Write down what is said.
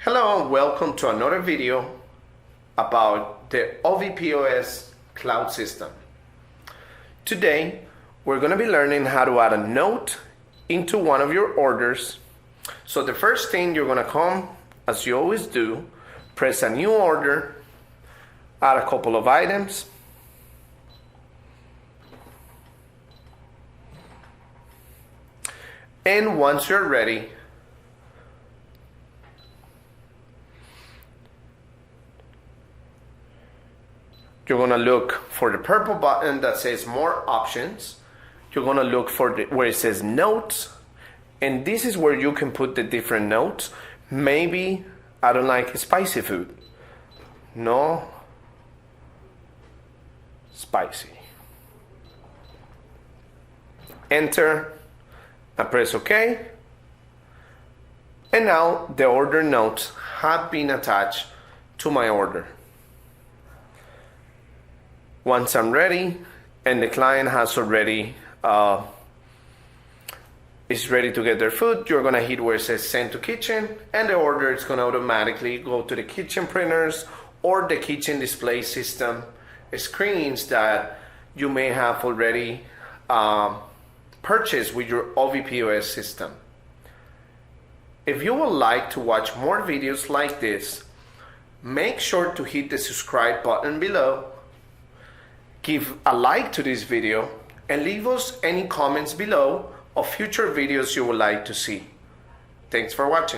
Hello and welcome to another video about the Ovvi POS cloud system. Today we're going to be learning how to add a note into one of your orders. So the first thing you're going to come, as you always do, press a new order, add a couple of items, and once you're ready, you're going to look for the purple button that says more options. You're going to look for where it says notes, and this is where you can put the different notes. Maybe I don't like spicy food. No spicy. Enter and press OK. And now the order notes have been attached to my order. Once I'm ready and the client has already is ready to get their food, you're gonna hit where it says send to kitchen, and the order is gonna automatically go to the kitchen printers or the kitchen display system screens that you may have already purchased with your Ovvi POS system. If you would like to watch more videos like this, make sure to hit the subscribe button below. Give a like to this video and leave us any comments below of future videos you would like to see. Thanks for watching.